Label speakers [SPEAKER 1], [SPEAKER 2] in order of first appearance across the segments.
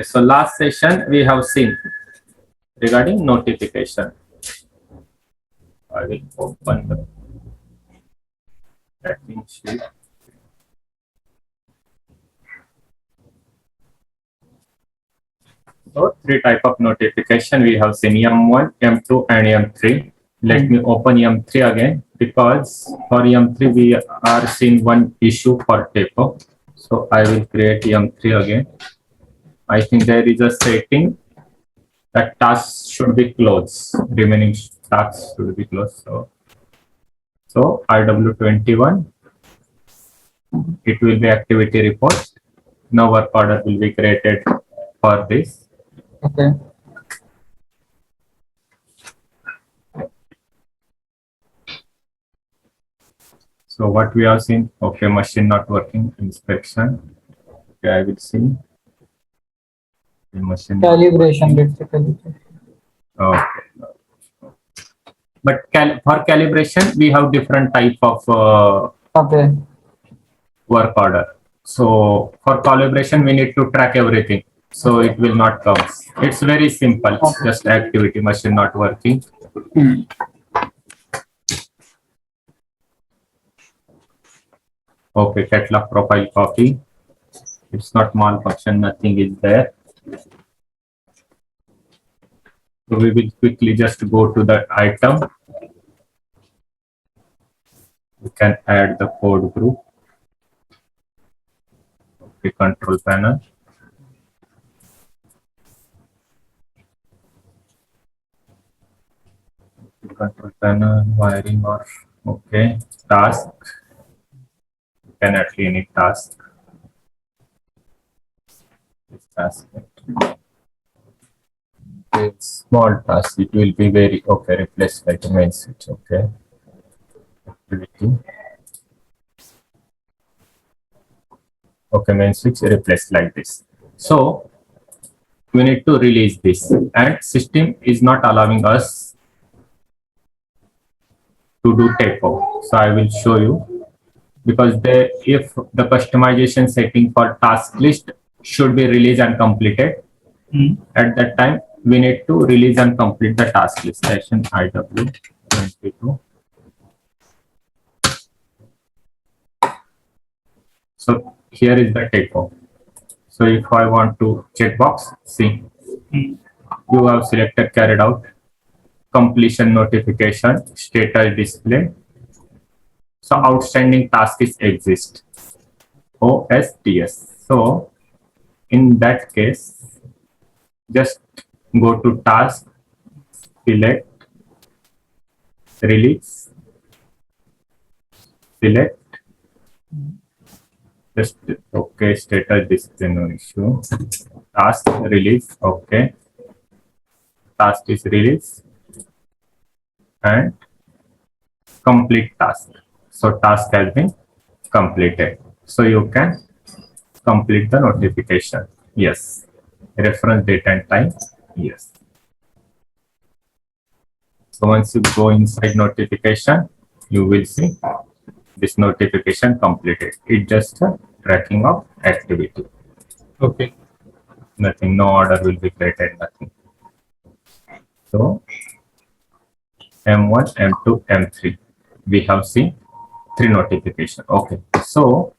[SPEAKER 1] So last session we have seen regarding notification. I will open the tracking sheet. So three type of notification we have seen: M1, M2, and M3. Let me open M3 again, because for M3 we are seeing one issue for typo. So I will create M3 again. I think there is a setting that tasks should be closed. Remaining tasks should be closed. So RW21, it will be activity report. Now work order will be created for this.
[SPEAKER 2] Okay.
[SPEAKER 1] So what we have seen, okay, machine not working, inspection. Okay, I will see. The machine
[SPEAKER 2] Calibration, let's say calibration.
[SPEAKER 1] Okay. But for calibration, we have different type of
[SPEAKER 2] Okay.
[SPEAKER 1] work order. So for calibration, we need to track everything. So it will not come. It's very simple.
[SPEAKER 2] Okay.
[SPEAKER 1] Just activity, machine not working. Okay, catalog profile copy. It's not malfunction, nothing is there. So we will quickly just go to the item. We can add the code group. Okay, control panel. Control panel, wiring or okay, task. You can add any task. This task. Okay, small task. It will be very okay. Replace like a main switch. Okay. Activity. Okay, main switch replaced like this. So we need to release this, and system is not allowing us to do typo. So I will show you, because if the customization setting for task list should be released and completed, at that time we need to release and complete the task list. Session IW 22. So here is the typo. So if I want to checkbox, see, you have selected carried out, completion notification, status display. So outstanding task is exist, OSTS. So in that case, just go to task, select, release, select, just okay, status display, no issue, task release, okay, task is released, and complete task. So task has been completed. So you can complete the notification. Yes. Reference date and time. Yes. So once you go inside notification, you will see this notification completed. It's just a tracking of activity.
[SPEAKER 2] Okay.
[SPEAKER 1] Nothing, no order will be created, nothing. So M1, M2, M3. We have seen 3 notification. Okay. So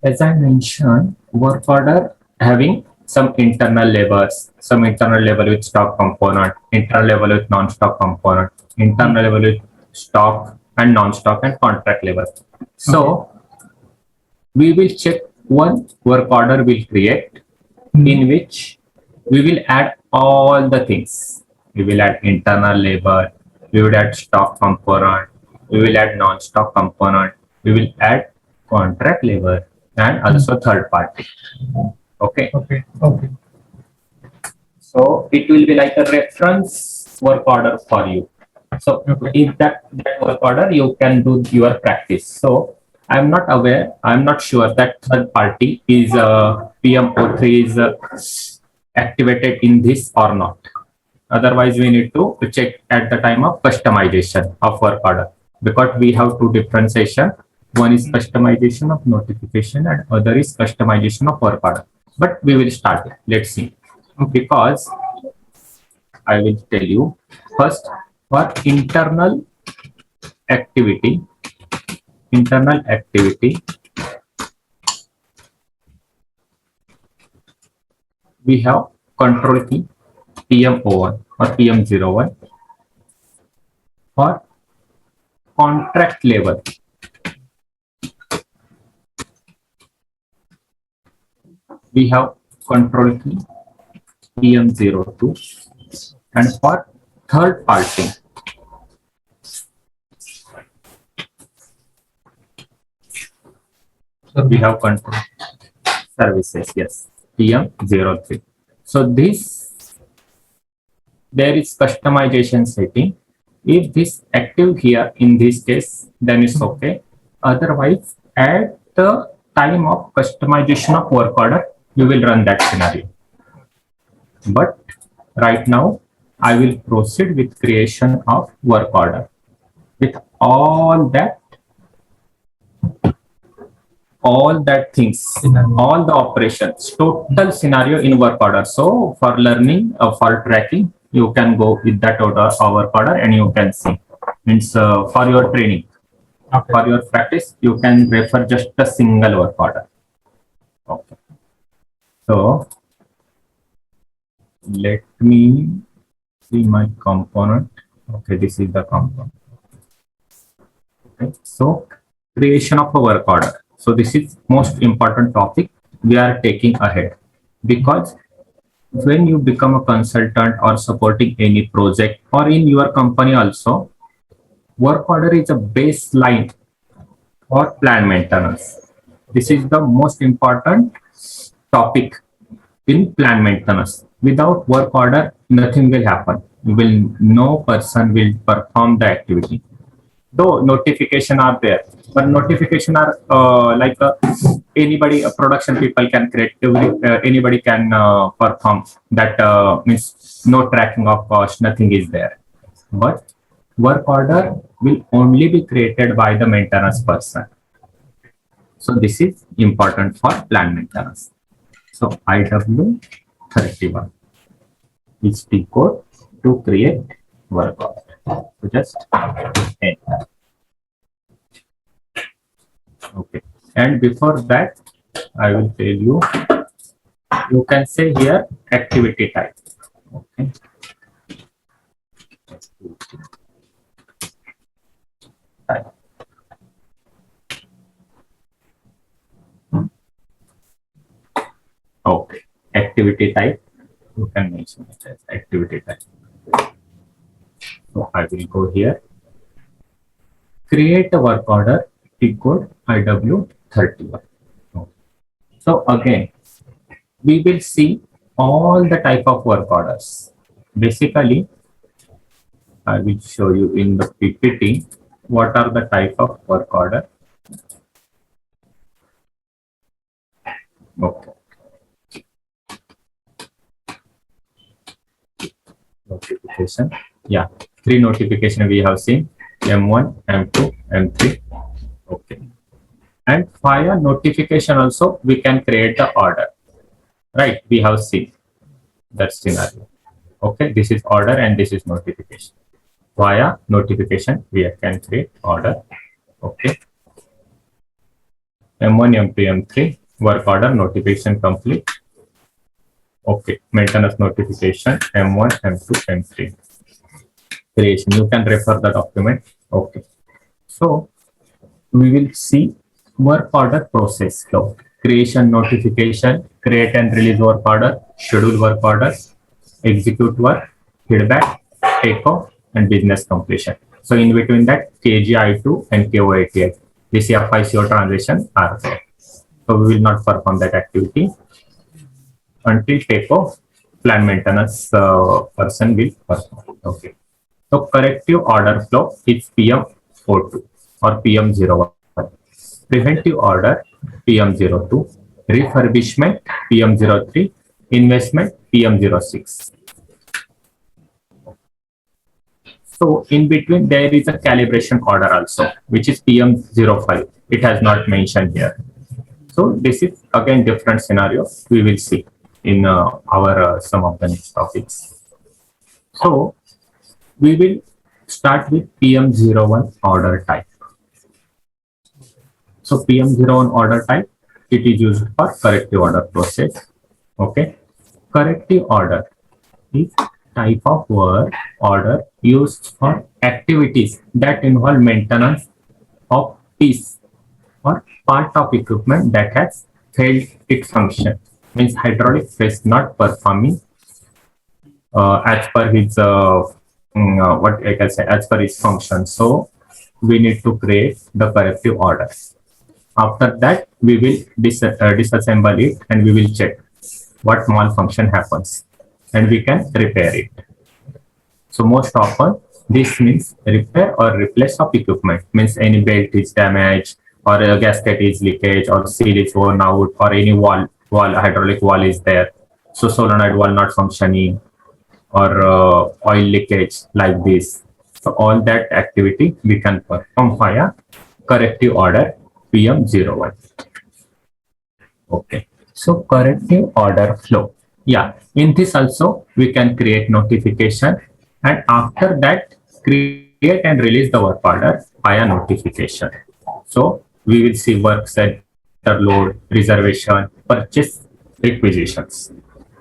[SPEAKER 1] as I mentioned, work order having some internal labels, some internal label with stock component, internal label with non-stock component, internal label with stock and non-stock and contract label. So we will check one work order will create in which we will add all the things. We will add internal label, we will add stock component, we will add non-stock component, we will add contract label, and also third party. Okay.
[SPEAKER 2] Okay. Okay.
[SPEAKER 1] So it will be like a reference work order for you. So in that work order, you can do your practice. So I'm not aware, I'm not sure that third party is PMO3 is activated in this or not. Otherwise, we need to check at the time of customization of work order, because we have two differentiation. One is customization of notification and other is customization of work order. But we will start it. Let's see. Because I will tell you first for activity, internal activity, we have control key PM01 or PM01. For contract level, we have control key PM02, and for third party, we have control services, yes, PM03. So there is customization setting. If this active here in this case, then it's okay. Otherwise, at the time of customization of work order, you will run that scenario. But right now, I will proceed with creation of work order with all that things, all the operations, total scenario in work order. So for learning, for tracking, you can go with that order, work order, and you can see. Means for your training, for your practice, you can refer just a single work order. Okay. So let me see my component. Okay, this is the component. Okay, so creation of a work order. So this is most important topic we are taking ahead, because when you become a consultant or supporting any project or in your company also, work order is a baseline for plant maintenance. This is the most important topic in plant maintenance. Without work order, nothing will happen. No person will perform the activity. Though notification are there, but notification are anybody, production people can create, anybody can perform that, means no tracking of cost, nothing is there. But work order will only be created by the maintenance person. So this is important for plant maintenance. So IW31 is the code to create work order. So just enter. Okay. And before that, I will tell you, you can say here activity type. Okay. Type. Okay. Activity type. You can mention it as activity type. So I will go here. Create a work order. Pick code IW31. Okay. So again, we will see all the type of work orders. Basically, I will show you in the PPT what are the type of work order. Okay. Notification. Yeah, 3 notification we have seen: M1, M2, M3. Okay. And via notification also we can create the order. Right? We have seen that scenario. Okay, this is order and this is notification. Via notification we can create order. Okay. M1, M2, M3, work order, notification complete. Okay, maintenance notification, M1, M2, M3. Creation, you can refer the document. Okay. So we will see work order process flow. Creation, notification, create and release work order, schedule work order, execute work, feedback, takeoff, and business completion. So in between that, KGI2 and KO88, this FICO transition are there. So we will not perform that activity until takeoff. Plant maintenance person will perform. Okay. So corrective order flow is PM02 or PM01. Preventive order PM02, refurbishment PM03, investment PM06. So in between there is a calibration order also, which is PM05. It has not mentioned here. So this is again different scenario we will see in our some of the next topics. So we will start with PM01 order type. So PM01 order type, it is used for corrective order process. Okay. Corrective order is type of work order used for activities that involve maintenance of piece or part of equipment that has failed its function. Means hydraulic press not performing as per his what I can say, as per his function. So we need to create the corrective order. After that, we will disassemble it and we will check what malfunction happens and we can repair it. So most often this means repair or replace of equipment, means any belt is damaged or a gasket is leakage or seal is worn out or any wall hydraulic wall is there. So solenoid wall not functioning or oil leakage like this. So all that activity we can perform via corrective order PM01. Okay. So corrective order flow. Yeah. In this also we can create notification and after that create and release the work order via notification. So we will see work center load, reservation, purchase requisitions.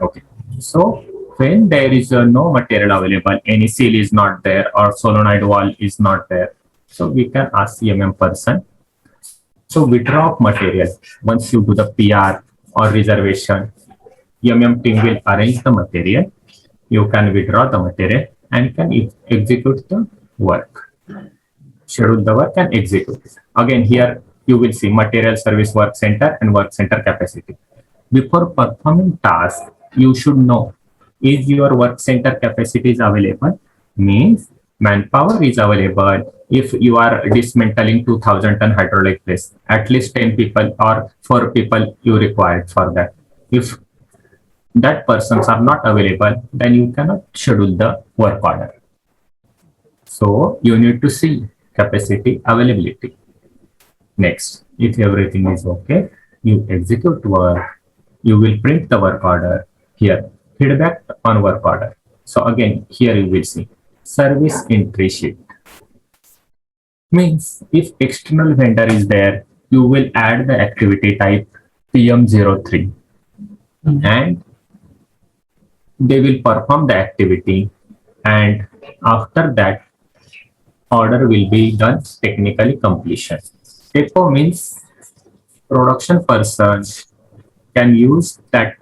[SPEAKER 1] Okay. So when there is no material available, any seal is not there or solenoid wall is not there, so we can ask person. So withdraw of material. Once you do the PR or reservation, team will arrange the material. You can withdraw the material and can execute the work. Schedule the work and execute it. Again, here you will see material service work center and work center capacity. Before performing task, you should know is your work center capacity is available, means manpower is available. If you are dismantling 2000-ton hydraulic press, at least 10 people or 4 people you required for that. If that persons are not available, then you cannot schedule the work order. So you need to see capacity availability. Next, if everything is okay, you execute work, you will print the work order. Here, feedback on work order. So again, here you will see service entry sheet. Means if external vendor is there, you will add the activity type PM03 and they will perform the activity, and after that order will be done technically completion. TEPO means production person can use that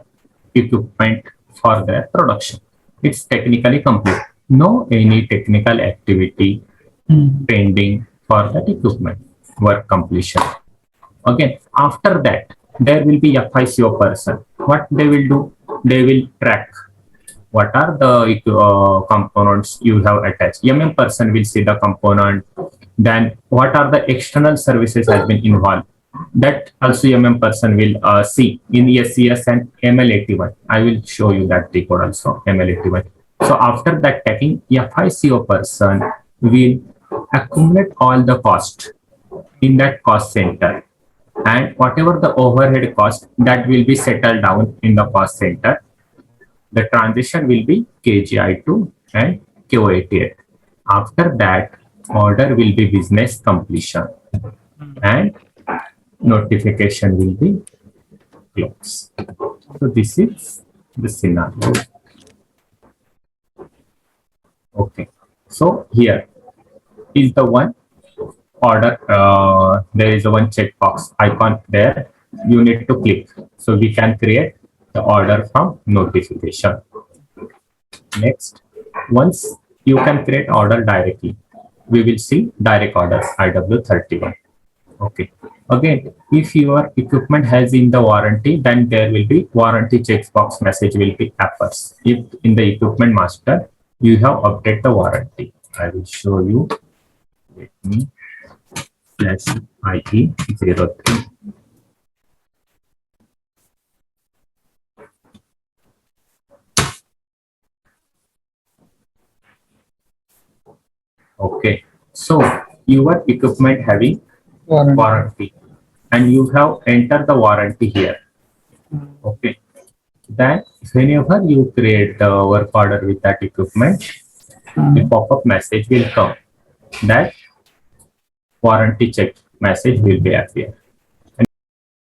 [SPEAKER 1] equipment for their production. It's technically complete. No any technical activity pending for that equipment work completion. Again, after that, there will be FICO person. What they will do? They will track what are the components you have attached. person will see the component. Then what are the external services has been involved. That also person will see in SCS and ML81. I will show you that decode also, ML81. So after that tagging, FICO person will accumulate all the cost in that cost center, and whatever the overhead cost that will be settled down in the cost center. The transition will be KGI2 and Q88. After that, order will be business completion and notification will be closed. So this is the scenario. Okay. So here is the one order. There is a one checkbox icon there. You need to click. So we can create the order from notification. Next, once you can create order directly, we will see direct order IW31. Okay. Again, if your equipment has in the warranty, then there will be warranty checkbox message will be appears. If in the equipment master, you have updated the warranty. I will show you. Let me /IE03. Okay, so your equipment having warranty and you have entered the warranty here. Okay. Then whenever you create the work order with that equipment, the pop-up message will come that warranty check message will be appear.